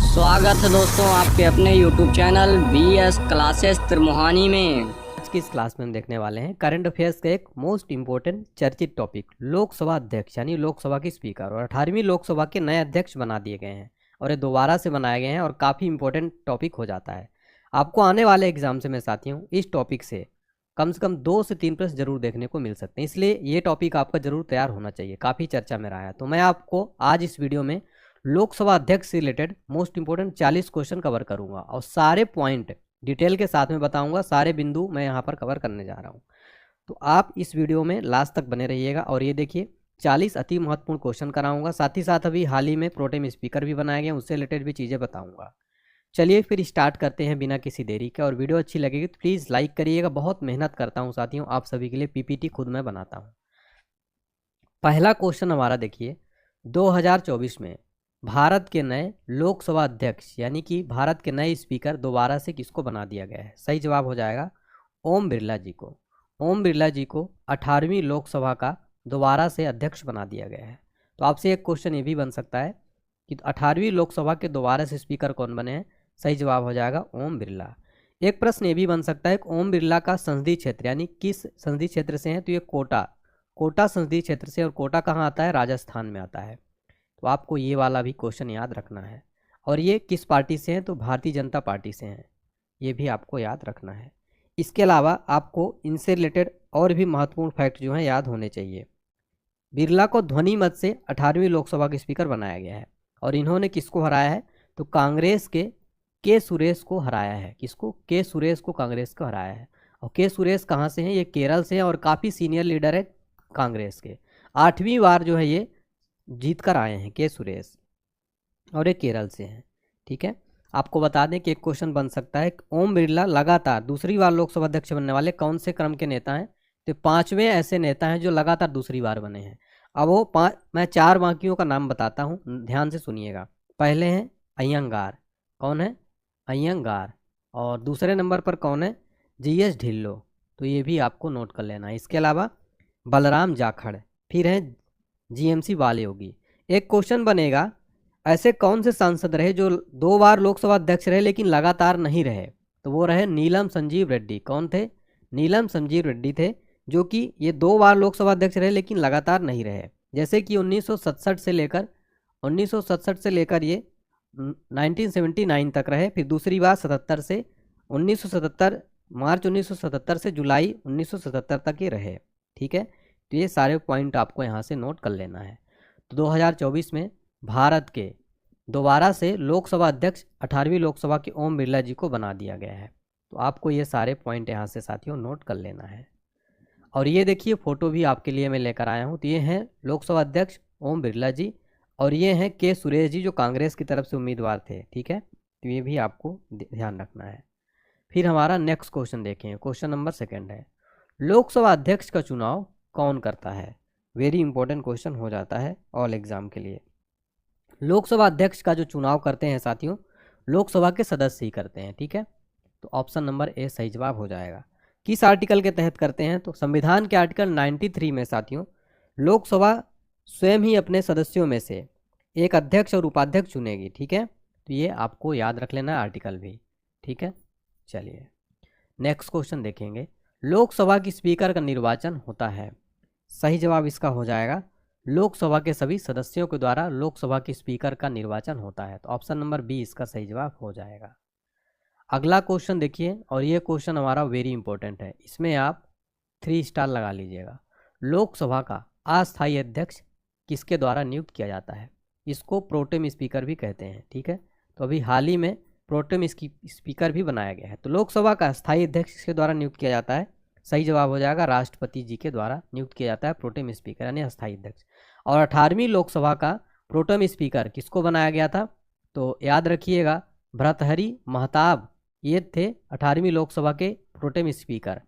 स्वागत है दोस्तों आपके अपने YouTube channel BS classes Trimohani में। आज की इस क्लास में हम देखने वाले हैं करंट अफेयर्स का एक मोस्ट इंपॉर्टेंट चर्चित टॉपिक लोकसभा अध्यक्ष यानी लोकसभा के स्पीकर और 18वीं लोकसभा के नए अध्यक्ष बना दिए गए हैं और ये दोबारा से बनाए गए हैं और काफ़ी इंपॉर्टेंट टॉपिक हो जाता है। आपको आने वाले एग्जाम से मैं साथियों इस टॉपिक से कम 2 से 3 प्रश्न जरूर देखने को मिल सकते हैं, इसलिए ये टॉपिक आपका जरूर तैयार होना चाहिए। काफ़ी चर्चा में रहा है, तो मैं आपको आज इस वीडियो में लोकसभा अध्यक्ष से related most important 40 question cover करूंगा और सारे पॉइंट डिटेल के साथ में बताऊंगा। सारे बिंदु मैं यहाँ पर कवर करने जा रहा हूँ, तो आप इस वीडियो में लास्ट तक बने रहिएगा। और ये देखिए 40 अति महत्वपूर्ण क्वेश्चन कराऊंगा, साथ ही साथ अभी हाल ही में प्रोटेम स्पीकर भी बनाए गए, उससे रिलेटेड भी चीज़ें बताऊंगा। चलिए फिर स्टार्ट करते हैं बिना किसी देरी के। और वीडियो अच्छी लगेगी तो प्लीज़ लाइक करिएगा। बहुत मेहनत करता हूँ साथियों आप सभी के लिए, पीपीटी खुद मैं बनाता हूँ। पहला क्वेश्चन हमारा देखिए, 2024 में भारत के नए लोकसभा अध्यक्ष यानी कि भारत के नए स्पीकर दोबारा से किसको बना दिया गया है? सही जवाब हो जाएगा ओम बिरला जी को। ओम बिरला जी को 18वीं लोकसभा का दोबारा से अध्यक्ष बना दिया गया है। तो आपसे एक क्वेश्चन ये भी बन सकता है कि 18वीं लोकसभा के दोबारा से स्पीकर कौन बने हैं? सही जवाब हो जाएगा ओम बिरला। एक प्रश्न ये भी बन सकता है कि ओम बिरला का संसदीय क्षेत्र यानी किस संसदीय क्षेत्र से है? तो ये कोटा संसदीय क्षेत्र से, और कोटा कहाँ आता है? राजस्थान में आता है। तो आपको ये वाला भी क्वेश्चन याद रखना है। और ये किस पार्टी से हैं? तो भारतीय जनता पार्टी से हैं, ये भी आपको याद रखना है। इसके अलावा आपको इनसे रिलेटेड और भी महत्वपूर्ण फैक्ट जो हैं याद होने चाहिए। बिरला को ध्वनि मत से 18वीं लोकसभा के स्पीकर बनाया गया है और इन्होंने किसको हराया है? तो कांग्रेस के सुरेश को हराया है। किसको? के सुरेश को कांग्रेस को हराया है। और के सुरेश कहाँ से हैं? ये केरल से हैं और काफ़ी सीनियर लीडर है कांग्रेस के। 8वीं बार जो है ये जीत कर आए हैं के सुरेश, और ये केरल से हैं। ठीक है, आपको बता दें कि एक क्वेश्चन बन सकता है, ओम बिरला लगातार दूसरी बार लोकसभा अध्यक्ष बनने वाले कौन से क्रम के नेता हैं? तो 5वें ऐसे नेता हैं जो लगातार दूसरी बार बने हैं। अब वो मैं 4 बाकियों का नाम बताता हूँ, ध्यान से सुनिएगा। पहले हैं अयंगार। कौन है? अयंगार। और दूसरे नंबर पर कौन है? जीएस ढिल्लो। तो ये भी आपको नोट कर लेना है। इसके अलावा बलराम जाखड़, फिर हैं जीएमसी बालयोगी। एक क्वेश्चन बनेगा, ऐसे कौन से सांसद रहे जो 2 बार लोकसभा अध्यक्ष रहे लेकिन लगातार नहीं रहे? तो वो रहे नीलम संजीव रेड्डी। कौन थे? नीलम संजीव रेड्डी थे, जो कि ये 2 बार लोकसभा अध्यक्ष रहे लेकिन लगातार नहीं रहे। जैसे कि 1967 से लेकर ये 1979 तक रहे, फिर दूसरी बार 77 से 1977 मार्च 1977 से जुलाई 1977 तक ये रहे। ठीक है, तो ये सारे पॉइंट आपको यहाँ से नोट कर लेना है। तो 2024 में भारत के दोबारा से लोकसभा अध्यक्ष 18वीं लोकसभा के ओम बिरला जी को बना दिया गया है। तो आपको ये सारे पॉइंट यहाँ से साथियों नोट कर लेना है। और ये देखिए फोटो भी आपके लिए मैं लेकर आया हूँ। तो ये हैं लोकसभा अध्यक्ष ओम बिरला जी और ये हैं के सुरेश जी जो कांग्रेस की तरफ से उम्मीदवार थे। ठीक है, तो ये भी आपको ध्यान रखना है। फिर हमारा नेक्स्ट क्वेश्चन देखें, क्वेश्चन नंबर 2 है, लोकसभा अध्यक्ष का चुनाव कौन करता है? वेरी इंपॉर्टेंट क्वेश्चन हो जाता है ऑल एग्जाम के लिए। लोकसभा अध्यक्ष का जो चुनाव करते हैं साथियों, लोकसभा के सदस्य ही करते हैं। ठीक है, तो ऑप्शन नंबर ए सही जवाब हो जाएगा। किस आर्टिकल के तहत करते हैं? तो संविधान के आर्टिकल 93 में साथियों लोकसभा स्वयं ही अपने सदस्यों में से एक अध्यक्ष और उपाध्यक्ष चुनेगी। ठीक है, तो ये आपको याद रख लेना है आर्टिकल भी। ठीक है, चलिए नेक्स्ट क्वेश्चन देखेंगे, लोकसभा की स्पीकर का निर्वाचन होता है। सही जवाब इसका हो जाएगा लोकसभा के सभी सदस्यों के द्वारा लोकसभा के स्पीकर का निर्वाचन होता है। तो ऑप्शन नंबर बी इसका सही जवाब हो जाएगा। अगला क्वेश्चन देखिए, और ये क्वेश्चन हमारा वेरी इंपॉर्टेंट है, इसमें आप 3 स्टार लगा लीजिएगा। लोकसभा का अस्थायी अध्यक्ष किसके द्वारा नियुक्त किया जाता है? इसको प्रोटेम स्पीकर भी कहते हैं। ठीक है, तो अभी हाल ही में प्रोटेम स्पीकर भी बनाया गया है। तो लोकसभा का अस्थायी अध्यक्ष किसके द्वारा नियुक्त किया जाता है? सही जवाब हो जाएगा राष्ट्रपति जी के द्वारा नियुक्त किया जाता है प्रोटेम स्पीकर यानी अस्थायी अध्यक्ष। और 18वीं लोकसभा का प्रोटेम स्पीकर किसको बनाया गया था? तो याद रखिएगा भर्तृहरि महताब, ये थे 18वीं लोकसभा के प्रोटेम स्पीकर।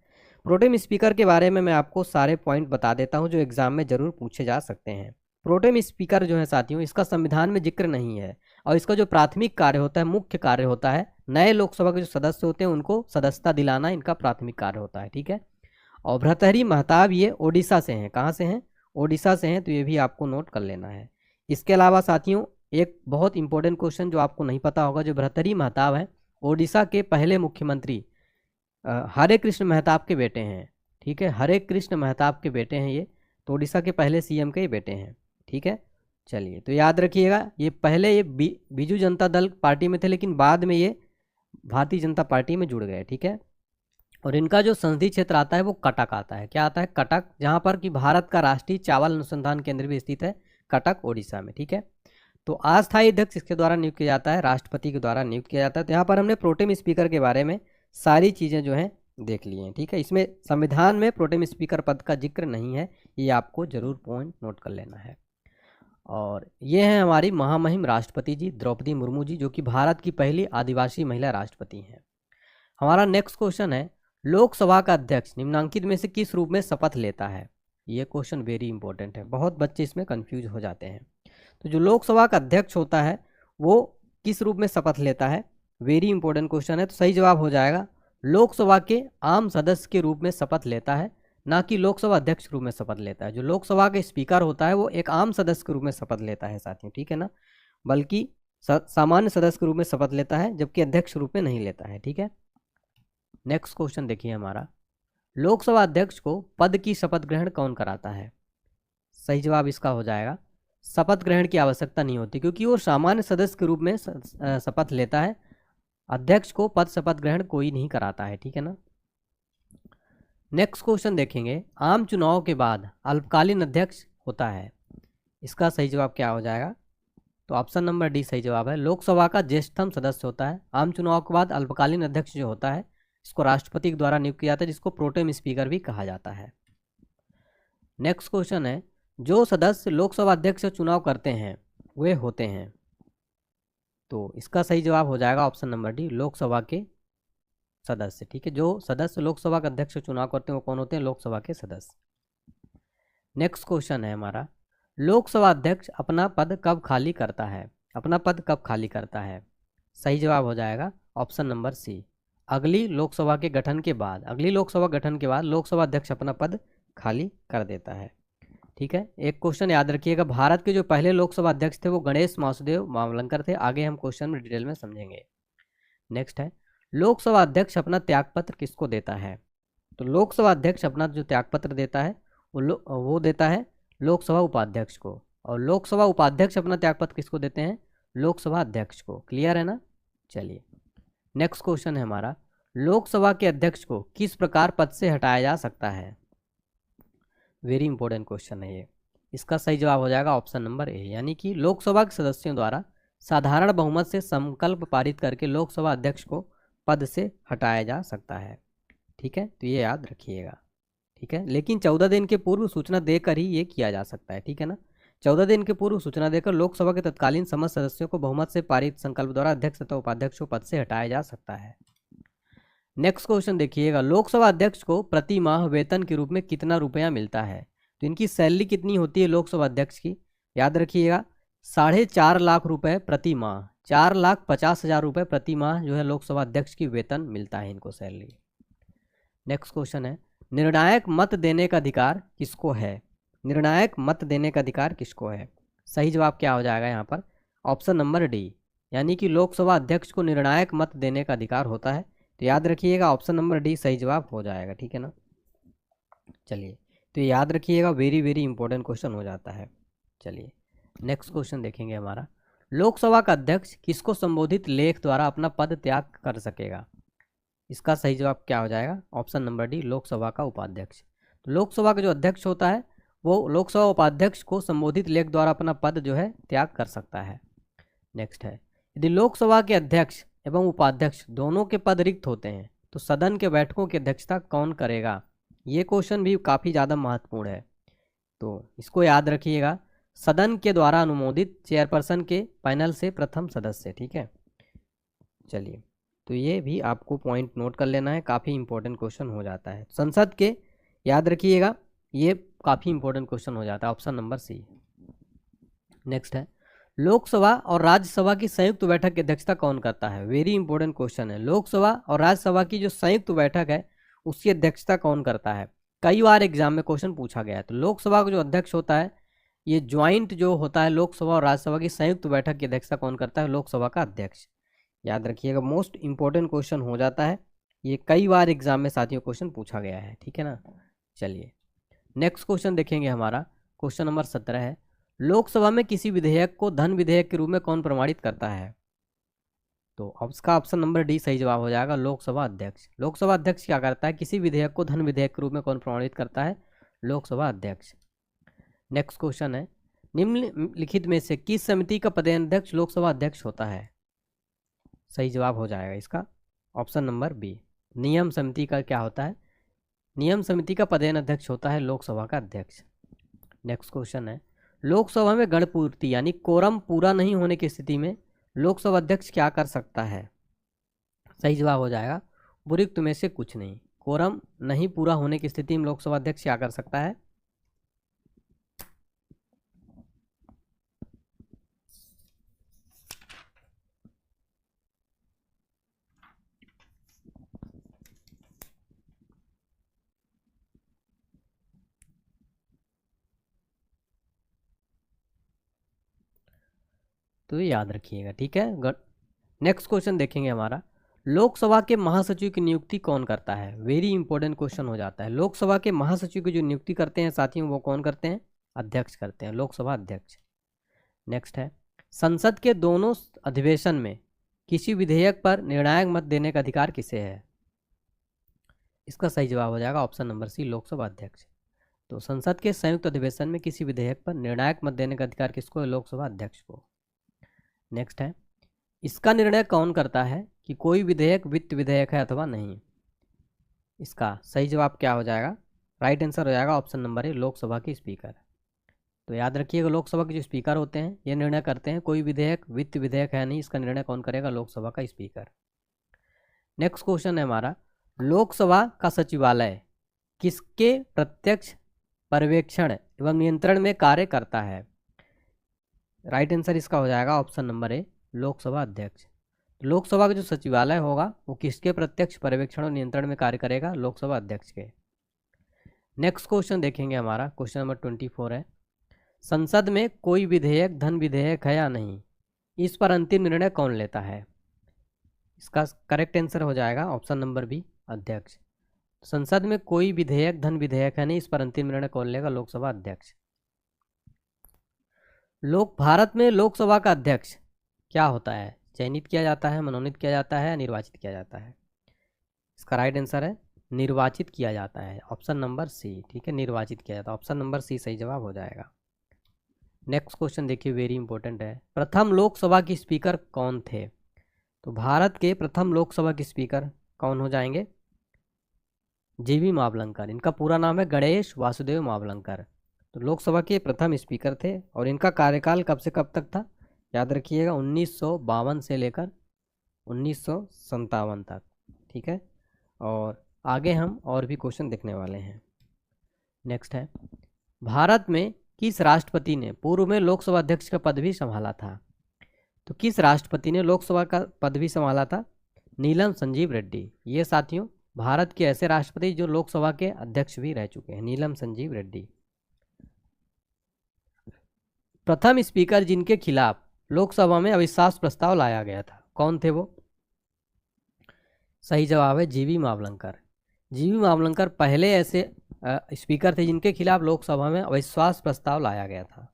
प्रोटेम स्पीकर के बारे में मैं आपको सारे पॉइंट बता देता हूं जो एग्जाम में जरूर पूछे जा सकते हैं। प्रोटेम स्पीकर जो है साथियों, इसका संविधान में जिक्र नहीं है और इसका जो प्राथमिक कार्य होता है, मुख्य कार्य होता है, नए लोकसभा के जो सदस्य होते हैं उनको सदस्यता दिलाना इनका प्राथमिक कार्य होता है। ठीक है, और भर्तृहरि महताब ये ओडिशा से हैं। कहाँ से हैं? ओडिशा से हैं, तो ये भी आपको नोट कर लेना है। इसके अलावा साथियों एक बहुत इंपॉर्टेंट क्वेश्चन जो आपको नहीं पता होगा, जो भर्तृहरि महताब है ओडिशा के पहले मुख्यमंत्री हरे कृष्ण मेहताब के बेटे हैं। ठीक है, हरे कृष्ण मेहताब के बेटे हैं ये, तो उड़ीसा के पहले सीएम के ही बेटे हैं। ठीक है, चलिए तो याद रखिएगा, ये पहले ये बीजू जनता दल पार्टी में थे, लेकिन बाद में ये भारतीय जनता पार्टी में जुड़ गए। ठीक है, और इनका जो संसदीय क्षेत्र आता है वो कटक आता है। क्या आता है? कटक, जहाँ पर कि भारत का राष्ट्रीय चावल अनुसंधान केंद्र भी स्थित है, कटक ओडिशा में। ठीक है, तो अस्थायी अध्यक्ष इसके द्वारा नियुक्त किया जाता है, राष्ट्रपति के द्वारा नियुक्त किया जाता है। तो यहाँ पर हमने प्रोटेम स्पीकर के बारे में सारी चीज़ें जो हैं देख ली हैं। ठीक है, इसमें संविधान में प्रोटेम स्पीकर पद का जिक्र नहीं है, ये आपको जरूर पॉइंट नोट कर लेना है। और ये हैं हमारी महामहिम राष्ट्रपति जी द्रौपदी मुर्मू जी, जो कि भारत की पहली आदिवासी महिला राष्ट्रपति हैं। हमारा नेक्स्ट क्वेश्चन है, लोकसभा का अध्यक्ष निम्नांकित में से किस रूप में शपथ लेता है? ये क्वेश्चन वेरी इंपॉर्टेंट है, बहुत बच्चे इसमें कंफ्यूज हो जाते हैं। तो जो लोकसभा का अध्यक्ष होता है वो किस रूप में शपथ लेता है? वेरी इंपॉर्टेंट क्वेश्चन है। तो सही जवाब हो जाएगा लोकसभा के आम सदस्य के रूप में शपथ लेता है, ना कि लोकसभा अध्यक्ष के रूप में शपथ लेता है। जो लोकसभा का स्पीकर होता है वो एक आम सदस्य के रूप में शपथ लेता है साथियों, ठीक है ना, बल्कि सामान्य सदस्य के रूप में शपथ लेता है, जबकि अध्यक्ष रूप में नहीं लेता है। ठीक है, नेक्स्ट क्वेश्चन देखिए हमारा, लोकसभा अध्यक्ष को पद की शपथ ग्रहण कौन कराता है? सही जवाब इसका हो जाएगा शपथ ग्रहण की आवश्यकता नहीं होती, क्योंकि वो सामान्य सदस्य के रूप में शपथ लेता है। अध्यक्ष को पद शपथ ग्रहण कोई नहीं कराता है। ठीक है ना। नेक्स्ट क्वेश्चन देखेंगे, आम चुनाव के बाद अल्पकालीन अध्यक्ष होता है, इसका सही जवाब क्या हो जाएगा? तो ऑप्शन नंबर डी सही जवाब है, लोकसभा का ज्येष्ठतम सदस्य होता है। आम चुनाव के बाद अल्पकालीन अध्यक्ष जो होता है इसको राष्ट्रपति के द्वारा नियुक्त किया जाता है, जिसको प्रोटेम स्पीकर भी कहा जाता है। नेक्स्ट क्वेश्चन है, जो सदस्य लोकसभा अध्यक्ष चुनाव करते हैं वे होते हैं, तो इसका सही जवाब हो जाएगा ऑप्शन नंबर डी, लोकसभा के सदस्य। ठीक है, जो सदस्य लोकसभा का अध्यक्ष चुनाव करते हैं वो कौन होते हैं? लोकसभा के सदस्य। नेक्स्ट क्वेश्चन है हमारा, लोकसभा अध्यक्ष अपना पद कब खाली करता है? अपना पद कब खाली करता है? सही जवाब हो जाएगा ऑप्शन नंबर सी, अगली लोकसभा के गठन के बाद। अगली लोकसभा गठन के बाद लोकसभा अध्यक्ष अपना पद खाली कर देता है। ठीक है, एक क्वेश्चन याद रखिएगा, भारत के जो पहले लोकसभा अध्यक्ष थे वो गणेश वासुदेव मावलंकर थे। आगे हम क्वेश्चन में डिटेल में समझेंगे। नेक्स्ट है, लोकसभा अध्यक्ष अपना त्यागपत्र किसको देता है? तो लोकसभा अध्यक्ष अपना जो त्यागपत्र देता है वो देता है लोकसभा उपाध्यक्ष को, और लोकसभा उपाध्यक्ष अपना त्यागपत्र किसको देते हैं? लोकसभा अध्यक्ष को। क्लियर है ना? चलिए नेक्स्ट क्वेश्चन है हमारा, लोकसभा के अध्यक्ष को किस प्रकार पद से हटाया जा सकता है? वेरी इंपॉर्टेंट क्वेश्चन है ये, इसका सही जवाब हो जाएगा ऑप्शन नंबर ए, यानी कि लोकसभा के सदस्यों द्वारा साधारण बहुमत से संकल्प पारित करके लोकसभा अध्यक्ष को पद से हटाया जा सकता है। ठीक है, तो ये याद रखिएगा। ठीक है, लेकिन 14 दिन के पूर्व सूचना देकर ही ये किया जा सकता है। ठीक है ना, 14 दिन के पूर्व सूचना देकर लोकसभा के तत्कालीन समस्त सदस्यों को बहुमत से पारित संकल्प द्वारा अध्यक्ष तथा उपाध्यक्ष को पद से हटाया जा सकता है। नेक्स्ट क्वेश्चन देखिएगा, लोकसभा अध्यक्ष को प्रति माह वेतन के रूप में कितना रुपया मिलता है? तो इनकी सैलरी कितनी होती है लोकसभा अध्यक्ष की? याद रखिएगा 4.5 लाख रुपए प्रति माह, 4,50,000 रुपये प्रति माह जो है लोकसभा अध्यक्ष की वेतन मिलता है इनको सैलरी। नेक्स्ट क्वेश्चन है, निर्णायक मत देने का अधिकार किसको है? निर्णायक मत देने का अधिकार किसको है? सही जवाब क्या हो जाएगा यहाँ पर? ऑप्शन नंबर डी, यानी कि लोकसभा अध्यक्ष को निर्णायक मत देने का अधिकार होता है। तो याद रखिएगा ऑप्शन नंबर डी सही जवाब हो जाएगा। ठीक है ना, चलिए तो याद रखिएगा, वेरी वेरी इंपॉर्टेंट क्वेश्चन हो जाता है। चलिए नेक्स्ट क्वेश्चन देखेंगे हमारा, लोकसभा का अध्यक्ष किसको संबोधित लेख द्वारा अपना पद त्याग कर सकेगा? इसका सही जवाब क्या हो जाएगा? ऑप्शन नंबर डी, लोकसभा का उपाध्यक्ष। तो लोकसभा का जो अध्यक्ष होता है वो लोकसभा उपाध्यक्ष को संबोधित लेख द्वारा अपना पद जो है त्याग कर सकता है। नेक्स्ट है, यदि लोकसभा के अध्यक्ष एवं उपाध्यक्ष दोनों के पद रिक्त होते हैं तो सदन के बैठकों की अध्यक्षता कौन करेगा? ये क्वेश्चन भी काफ़ी ज़्यादा महत्वपूर्ण है, तो इसको याद रखिएगा, सदन के द्वारा अनुमोदित चेयरपर्सन के पैनल से प्रथम सदस्य। ठीक है, चलिए तो ये भी आपको पॉइंट नोट कर लेना है, काफ़ी इंपॉर्टेंट क्वेश्चन हो जाता है संसद के, याद रखिएगा ये काफ़ी इंपॉर्टेंट क्वेश्चन हो जाता है, ऑप्शन नंबर सी। नेक्स्ट है, लोकसभा और राज्यसभा की संयुक्त बैठक की अध्यक्षता कौन करता है? वेरी इंपॉर्टेंट क्वेश्चन है, लोकसभा और राज्यसभा की जो संयुक्त बैठक है उसकी अध्यक्षता कौन करता है? कई बार एग्जाम में क्वेश्चन पूछा गया है। तो लोकसभा का जो अध्यक्ष होता है ये ज्वाइंट जो होता है लोकसभा और राज्यसभा की संयुक्त बैठक की अध्यक्षता कौन करता है? लोकसभा का अध्यक्ष। याद रखिएगा, मोस्ट इंपॉर्टेंट क्वेश्चन हो जाता है ये, कई बार एग्जाम में साथियों क्वेश्चन पूछा गया है, ठीक है ना। चलिए नेक्स्ट क्वेश्चन देखेंगे हमारा, क्वेश्चन नंबर 17 है, लोकसभा में किसी विधेयक को धन विधेयक के रूप में कौन प्रमाणित करता है? तो इसका ऑप्शन नंबर डी सही जवाब हो जाएगा, लोकसभा अध्यक्ष। लोकसभा अध्यक्ष क्या करता है? किसी विधेयक को धन विधेयक के रूप में कौन प्रमाणित करता है? लोकसभा अध्यक्ष। नेक्स्ट क्वेश्चन है, निम्नलिखित में से किस समिति का पदेनाध्यक्ष लोकसभा अध्यक्ष होता है? सही जवाब हो जाएगा इसका ऑप्शन नंबर बी, नियम समिति का क्या होता है? नियम समिति का पदेनाध्यक्ष होता है लोकसभा का अध्यक्ष। नेक्स्ट क्वेश्चन है, लोकसभा में गणपूर्ति यानी कोरम पूरा नहीं होने की स्थिति में लोकसभा अध्यक्ष क्या कर सकता है? सही जवाब हो जाएगा उपरोक्त में से कुछ नहीं। कोरम नहीं पूरा होने की स्थिति में लोकसभा अध्यक्ष क्या कर सकता है? तो ये याद रखिएगा, ठीक है। नेक्स्ट क्वेश्चन देखेंगे हमारा, लोकसभा के महासचिव की नियुक्ति कौन करता है? वेरी इंपॉर्टेंट क्वेश्चन हो जाता है। लोकसभा के महासचिव की जो नियुक्ति करते हैं साथियों, वो कौन करते हैं? अध्यक्ष करते हैं, लोकसभा अध्यक्ष। नेक्स्ट है, संसद के दोनों अधिवेशन में किसी विधेयक पर निर्णायक मत देने का अधिकार किसे है? इसका सही जवाब हो जाएगा ऑप्शन नंबर सी, लोकसभा अध्यक्ष। तो संसद के संयुक्त अधिवेशन में किसी विधेयक पर निर्णायक मत देने का अधिकार किसको है? लोकसभा अध्यक्ष को। नेक्स्ट है, इसका निर्णय कौन करता है कि कोई विधेयक वित्त विधेयक है अथवा नहीं? इसका सही जवाब क्या हो जाएगा? राइट आंसर हो जाएगा ऑप्शन नंबर ए, लोकसभा के स्पीकर। तो याद रखिएगा, लोकसभा के जो स्पीकर होते हैं ये निर्णय करते हैं कोई विधेयक वित्त विधेयक है नहीं, इसका निर्णय कौन करेगा? लोकसभा का स्पीकर। नेक्स्ट क्वेश्चन है हमारा, लोकसभा का सचिवालय किसके प्रत्यक्ष पर्यवेक्षण एवं नियंत्रण में कार्य करता है? राइट आंसर इसका हो जाएगा ऑप्शन नंबर ए, लोकसभा अध्यक्ष। लोकसभा का जो सचिवालय होगा वो किसके प्रत्यक्ष पर्यवेक्षण और नियंत्रण में कार्य करेगा? लोकसभा अध्यक्ष के। नेक्स्ट क्वेश्चन देखेंगे हमारा, क्वेश्चन नंबर 24 है, संसद में कोई विधेयक धन विधेयक है या नहीं, इस पर अंतिम निर्णय कौन लेता है? इसका करेक्ट आंसर हो जाएगा ऑप्शन नंबर बी, अध्यक्ष। संसद में कोई विधेयक धन विधेयक है नहीं, इस पर अंतिम निर्णय कौन लेगा? लोकसभा अध्यक्ष। भारत में लोकसभा का अध्यक्ष क्या होता है? चयनित किया जाता है, मनोनीत किया जाता है या निर्वाचित किया जाता है? इसका राइट आंसर है निर्वाचित किया जाता है, ऑप्शन नंबर सी, ठीक है, निर्वाचित किया जाता है, ऑप्शन नंबर सी सही जवाब हो जाएगा। नेक्स्ट क्वेश्चन देखिए, वेरी इंपॉर्टेंट है, प्रथम लोकसभा के स्पीकर कौन थे? तो भारत के प्रथम लोकसभा के स्पीकर कौन हो जाएंगे? जीवी मावलंकर। इनका पूरा नाम है गणेश वासुदेव मावलंकर। तो लोकसभा के प्रथम स्पीकर थे और इनका कार्यकाल कब से कब तक था? याद रखिएगा 1952 से लेकर 1957 तक, ठीक है। और आगे हम और भी क्वेश्चन देखने वाले हैं। नेक्स्ट है, भारत में किस राष्ट्रपति ने पूर्व में लोकसभा अध्यक्ष का पद भी संभाला था? तो किस राष्ट्रपति ने लोकसभा का पद भी संभाला था? नीलम संजीव रेड्डी। ये साथियों भारत के ऐसे राष्ट्रपति जो लोकसभा के अध्यक्ष भी रह चुके हैं, नीलम संजीव रेड्डी। प्रथम स्पीकर जिनके खिलाफ लोकसभा में अविश्वास प्रस्ताव लाया गया था, कौन थे वो? सही जवाब है जीवी मावलंकर। जीवी मावलंकर पहले ऐसे स्पीकर थे जिनके खिलाफ लोकसभा में अविश्वास प्रस्ताव लाया गया था।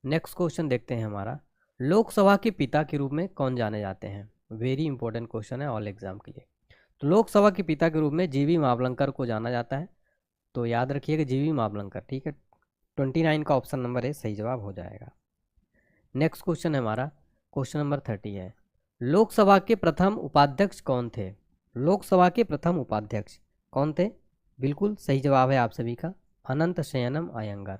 नेक्स्ट क्वेश्चन देखते हैं हमारा, लोकसभा के पिता के रूप में कौन जाने जाते हैं? वेरी इंपॉर्टेंट क्वेश्चन है ऑल एग्जाम के लिए। तो लोकसभा के पिता के रूप में जीवी मावलंकर को जाना जाता है। तो याद रखिएगा जीवी मावलंकर, ठीक है। 29 का ऑप्शन नंबर ए सही जवाब हो जाएगा। नेक्स्ट क्वेश्चन है हमारा, क्वेश्चन नंबर 30 है, लोकसभा के प्रथम उपाध्यक्ष कौन थे? लोकसभा के प्रथम उपाध्यक्ष कौन थे? बिल्कुल सही जवाब है आप सभी का, अनंत शयनम अयंगर।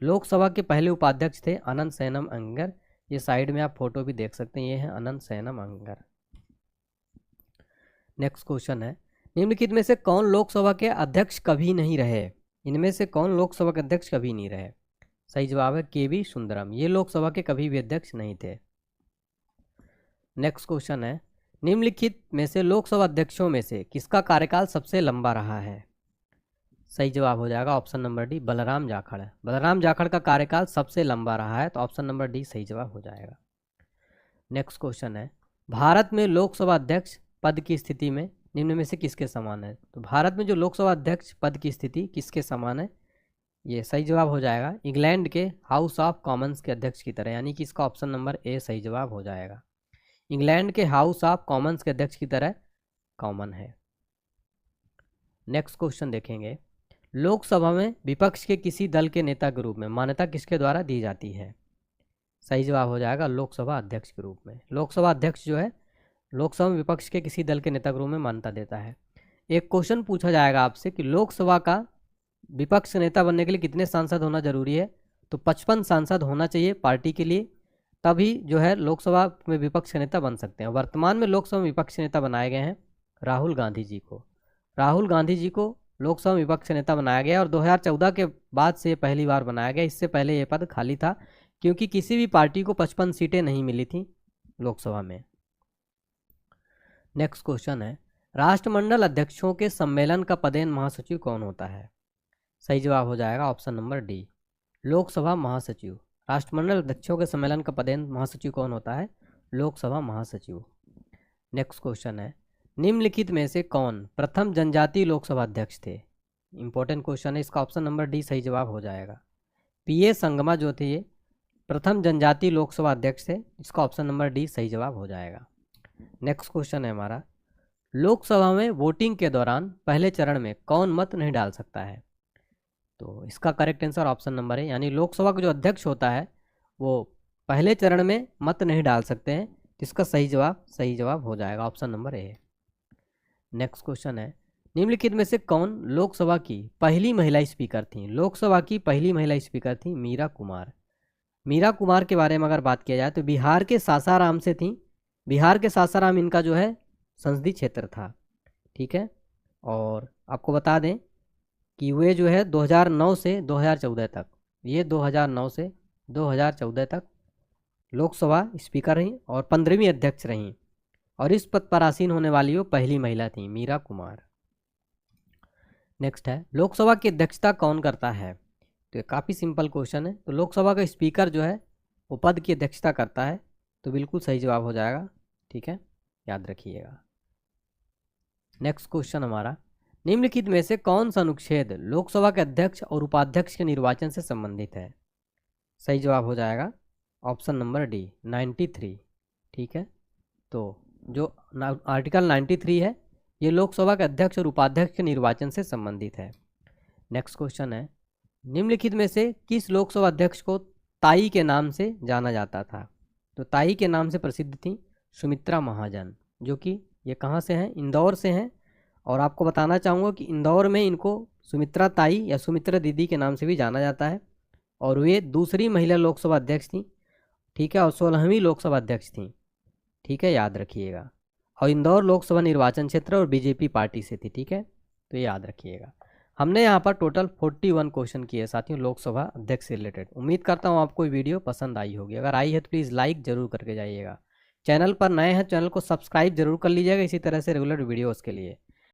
लोकसभा के पहले उपाध्यक्ष थे अनंत शयनम अयंगर। ये साइड में आप फोटो भी देख सकते हैं, ये है अनंत शयनम अयंगर। नेक्स्ट क्वेश्चन है, निम्नलिखित में से कौन लोकसभा के अध्यक्ष कभी नहीं रहे? इनमें से कौन लोकसभा के अध्यक्ष कभी नहीं रहे? सही जवाब है के.वी. सुंदरम। ये लोकसभा के कभी भी अध्यक्ष नहीं थे। नेक्स्ट क्वेश्चन है, निम्नलिखित में से लोकसभा अध्यक्षों में से किसका कार्यकाल सबसे लंबा रहा है? सही जवाब हो जाएगा option number D, Balram Jakhar. Balram Jakhar का कार्यकाल सबसे लंबा रहा है, तो ऑप्शन नंबर डी सही जवाब हो जाएगा। नेक्स्ट क्वेश्चन है, भारत में लोकसभा अध्यक्ष पद की स्थिति में निम्न में से किसके समान है? तो भारत में जो लोकसभा अध्यक्ष पद की स्थिति किसके समान है? ये सही जवाब हो जाएगा इंग्लैंड के हाउस ऑफ कॉमन्स के अध्यक्ष की तरह, यानी कि इसका ऑप्शन नंबर ए सही जवाब हो जाएगा। इंग्लैंड के हाउस ऑफ कॉमन्स के अध्यक्ष की तरह कॉमन है। नेक्स्ट क्वेश्चन देखेंगे, लोकसभा में विपक्ष के किसी दल के नेता के रूप में मान्यता किसके द्वारा दी जाती है? सही जवाब हो जाएगा लोकसभा अध्यक्ष के रूप में। लोकसभा अध्यक्ष जो है लोकसभा में विपक्ष के किसी दल के नेता के रूप में मान्यता देता है। एक क्वेश्चन पूछा जाएगा आपसे कि लोकसभा का विपक्ष नेता बनने के लिए कितने सांसद होना जरूरी है? तो 55 सांसद होना चाहिए पार्टी के लिए, तभी जो है लोकसभा में विपक्ष के नेता बन सकते हैं। वर्तमान में लोकसभा में विपक्ष के नेता बनाए गए हैं राहुल गांधी जी को। राहुल गांधी जी को लोकसभा में विपक्ष के नेता बनाया गया और 2014 के बाद से पहली बार बनाया गया। इससे पहले ये पद खाली था क्योंकि किसी भी पार्टी को 55 सीटें नहीं मिली थी लोकसभा में। नेक्स्ट क्वेश्चन है, राष्ट्रमंडल अध्यक्षों के सम्मेलन का पदेन महासचिव कौन होता है? सही जवाब हो जाएगा ऑप्शन नंबर डी, लोकसभा महासचिव। राष्ट्रमंडल अध्यक्षों के सम्मेलन का पदेन महासचिव कौन होता है? लोकसभा महासचिव। नेक्स्ट क्वेश्चन है, निम्नलिखित में से कौन प्रथम जनजातीय लोकसभा अध्यक्ष थे? इंपॉर्टेंट क्वेश्चन है, इसका ऑप्शन नंबर डी सही जवाब हो जाएगा। पीए संगमा जो थे ये प्रथम जनजातीय लोकसभा अध्यक्ष थे, इसका ऑप्शन नंबर डी सही जवाब हो जाएगा। नेक्स्ट क्वेश्चन है हमारा, लोकसभा में वोटिंग के दौरान पहले चरण में कौन मत नहीं डाल सकता है? तो इसका करेक्ट आंसर ऑप्शन नंबर है, यानी लोकसभा का जो अध्यक्ष होता है वो पहले चरण में मत नहीं डाल सकते हैं। इसका सही जवाब हो जाएगा option number A. Next question है, निम्नलिखित में से कौन लोकसभा की पहली महिला स्पीकर थी? लोकसभा की पहली महिला स्पीकर थी मीरा कुमार। मीरा कुमार के बारे में अगर बात किया जाए तो बिहार के सासाराम से थी। बिहार के सासाराम इनका जो है संसदीय क्षेत्र था, ठीक है। और आपको बता दें कि वे जो है 2009 से 2014 तक, ये 2009 से 2014 तक लोकसभा स्पीकर रहीं और 15वीं अध्यक्ष रहीं, और इस पद पर आसीन होने वाली वो पहली महिला थी मीरा कुमार। नेक्स्ट है, लोकसभा की अध्यक्षता कौन करता है? तो ये काफ़ी सिंपल क्वेश्चन है। तो लोकसभा का स्पीकर जो है वो पद की अध्यक्षता करता है, तो बिल्कुल सही जवाब हो जाएगा, ठीक है, याद रखिएगा। नेक्स्ट क्वेश्चन हमारा, निम्नलिखित में से कौन सा अनुच्छेद लोकसभा के अध्यक्ष और उपाध्यक्ष के निर्वाचन से संबंधित है? सही जवाब हो जाएगा ऑप्शन नंबर डी 93, ठीक है। तो जो आर्टिकल 93 है ये लोकसभा के अध्यक्ष और उपाध्यक्ष के निर्वाचन से संबंधित है। नेक्स्ट क्वेश्चन है, निम्नलिखित में से किस लोकसभा अध्यक्ष को ताई के नाम से जाना जाता था? तो ताई के नाम से प्रसिद्ध थी सुमित्रा महाजन, जो कि ये कहाँ से हैं? इंदौर से हैं। और आपको बताना चाहूँगा कि इंदौर में इनको सुमित्रा ताई या सुमित्रा दीदी के नाम से भी जाना जाता है, और वे दूसरी महिला लोकसभा अध्यक्ष थी, ठीक है, और 16वीं लोकसभा अध्यक्ष थी, ठीक है, याद रखिएगा। और इंदौर लोकसभा निर्वाचन क्षेत्र और बीजेपी पार्टी से थी, ठीक है, तो ये याद रखिएगा। हमने यहाँ पर टोटल 41 क्वेश्चन किए साथियों लोकसभा अध्यक्ष से रिलेटेड। उम्मीद करता हूँ आपको ये वीडियो पसंद आई होगी। अगर आई है तो प्लीज़ लाइक जरूर करके जाइएगा। चैनल पर नए हैं, चैनल को सब्सक्राइब जरूर कर लीजिएगा इसी तरह से रेगुलर वीडियोज़ के लिए।